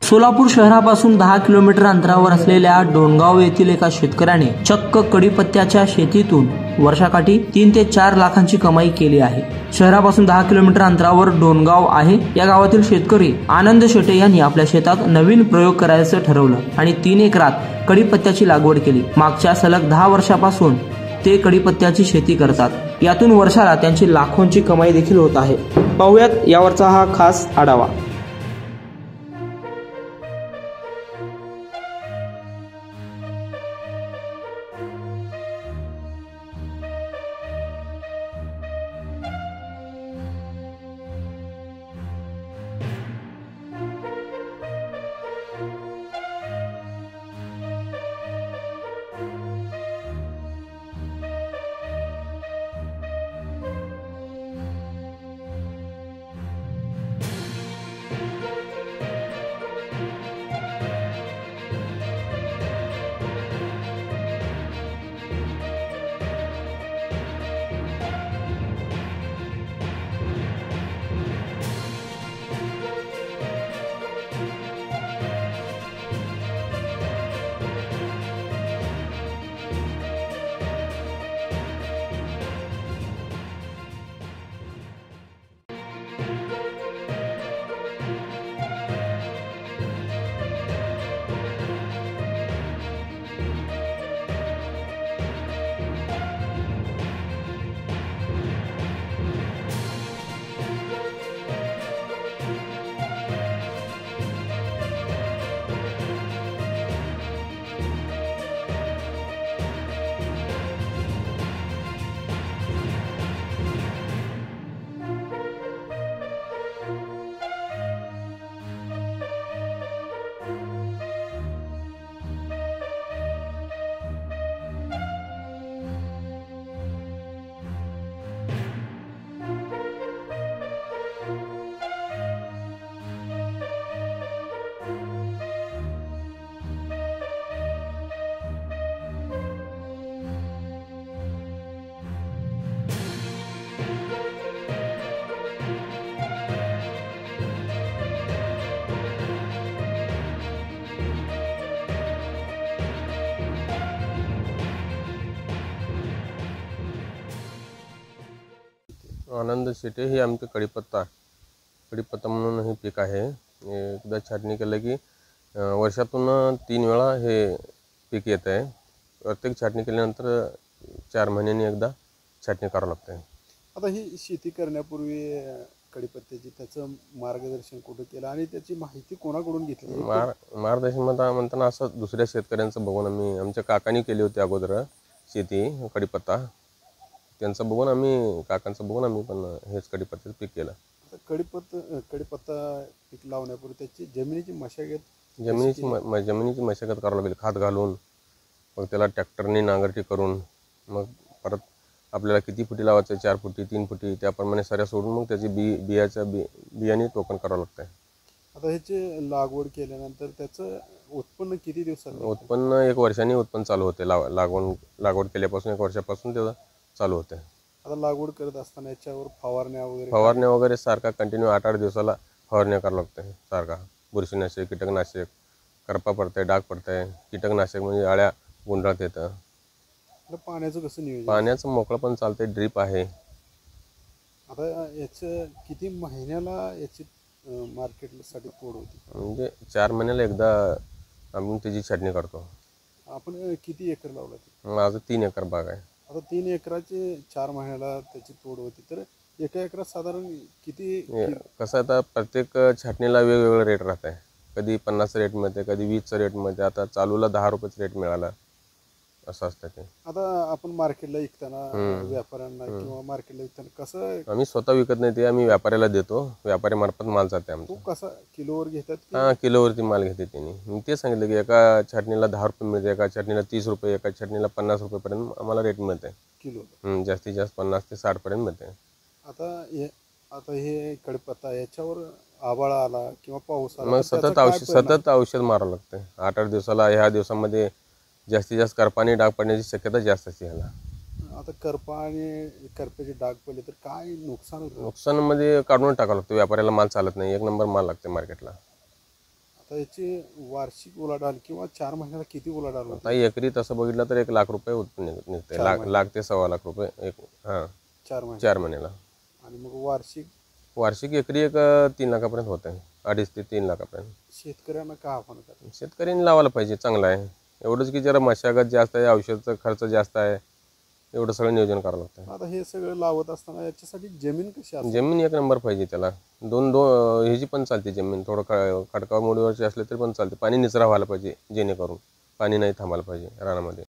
सोलापूर शहरापासून 10 किलोमीटर अंतरावर असलेल्या डोणगाव येथील एका शेतकऱ्याने चक्क कडीपत्त्याच्या शेतीतून वर्षाकाठी 3 ते 4 लाखांची कमाई केली आहे। शहरापासून 10 किलोमीटर अंतरावर डोणगाव आहे। या गावातील शेतकरी आनंद शेटे यांनी आपल्या शेतात नवीन प्रयोग करायचं ठरवलं आणि 3 एकरात कडीपत्त्याची लागवड केली। मागच्या सलग 10 वर्षापासून ते कडीपत्त्याची शेती करतात। यातून वर्षाला त्यांची लाखोंची कमाई देखील होत आहे। पाहूयात यावरचा हा खास आढावा। आनंद शेटे हे आमचे कडीपत्ता म्हणून हे पीक आहे। एकदा छाटणी केलं की वर्षातून 3 वेळा हे पीक येत आहे। प्रत्येक छाटणी केल्यानंतर 4 महिन्यांनी एकदा छाटणी करावं लागते। आता ही शेती करण्यापूर्वी कडीपत्त्याची त्याचं मार्गदर्शन कुठं केलं आणि त्याची माहिती कोणाकडून घेतली? मार्गदर्शन म्हणताना असं दुसऱ्या शेतकऱ्यांचं बघून आम्ही, आमच्या काकांनी केली होती अगोदर शेती कडीपत्ता, त्यांचं बघून आम्ही, काकांचं बघून आम्ही पण हेच कडीपत्त्याचं पीक केलं। कडीपत्ता पीक लावण्यापूर्वी त्याची जमिनीची मशागत करावी लागेल, खत घालून, मग त्याला ट्रॅक्टरने नांगरटी करून, मग परत आपल्याला किती फुटी लावायचं, 4 फुटी 3 फुटी त्याप्रमाणे सऱ्या सोडून मग त्याची बियाणे टोकन करावं लागतं। आता ह्याची लागवड केल्यानंतर त्याचं उत्पन्न किती दिवसात? उत्पन्न 1 वर्षाने उत्पन्न चालू होते। लागवड केल्यापासून 1 वर्षापासून त्याचं चालू होते। आता लागवड करत असताना याच्यावर फवारण्या वगैरे सारखा कंटिन्यू 8-8 दिवसाला फवारण्या करावं लागते। सारखा बुरशीनाशक, कीटकनाशक, करपा पडतंय, डाग पडतंय, कीटकनाशक म्हणजे अळ्या गुंडाळत येतं। पाण्याचं कसं नियोजन? पाण्याचं मोकळं पण चालतंय, ड्रीप आहे। आता याचं किती महिन्याला याची मार्केटसाठी तोड होती? म्हणजे 4 महिन्याला एकदा आम्ही त्याची छाटणी करतो। आपण किती एकर लावला? माझं 3 एकर बाग आहे। आता 3 एकराची 4 महिन्याला त्याची तोड होती, तर एका एकरात साधारण किती? कसं आता प्रत्येक छाटणीला वेगवेगळं रेट राहत आहे। कधी 50 रेट मिळते, कधी 20 रेट मिळते। आता चालूला 10 रुपयाचं रेट मिळाला असं असतं ते। आता आपण मार्केटला विकताना व्यापाऱ्यांना किंवा मार्केटला विकताना कसं? आम्ही स्वतः विकत नाही, ते आम्ही व्यापाऱ्याला देतो। व्यापारी मार्फत माल जाते आमचा। तो कसा किलोवर घेतात? हां, किलोवरती माल घेते त्यांनी। मी ते सांगितलं की एका छाटणीला 10 रुपये मिळते, एका छाटणीला 30 रुपये, एका छाटणीला 50 रुपयेपर्यंत आम्हाला रेट मिळते किलो। जास्तीत जास्त 50 ते 60 पर्यंत मिळते। आता हे कडीपत्ता याच्यावर आभाळ आला किंवा पाऊस आला, मग सतत औषध मारावं लागतं। 8-8 दिवसाला। ह्या दिवसामध्ये जास्तीत जास्त करपाने डाग पडण्याची शक्यता जास्त असते ह्याला। आता करपा आणि करप्याचे डाग पडले तर काय नुकसान होतं? नुकसानमध्ये काढून टाकावं लागतं। व्यापाऱ्याला माल चालत नाही, 1 नंबर माल लागते मार्केटला। आता याची वार्षिक उलाढाल किंवा 4 महिन्याला किती उलाढाल होते? आता एकरी तसं बघितलं तर 1 लाख रुपये निघते, लाख ते 1.25 लाख रुपये एक 4 महिने 4 महिन्याला. आणि मग वार्षिक एकरी 3 लाखापर्यंत होत आहे, 2.5 ते 3 लाखापर्यंत. शेतकऱ्यांना का आव्हान करतात? शेतकऱ्यांनी लावायला पाहिजे, चांगलं आहे. एवढंच की जरा मशागत जास्त आहे, औषधाचा खर्च जास्त आहे, एवढं सगळं नियोजन करावं लागतं. आता हे सगळं लावत असताना याच्यासाठी जमीन कशी असते? जमीन 1 नंबर पाहिजे त्याला. दोन ह्याची पण चालते जमीन, थोडं खडकाळ मोडीवरची असले तरी पण चालते. पाणी निचरा व्हायला पाहिजे, जेणेकरून पाणी नाही थांबायला पाहिजे रानामध्ये.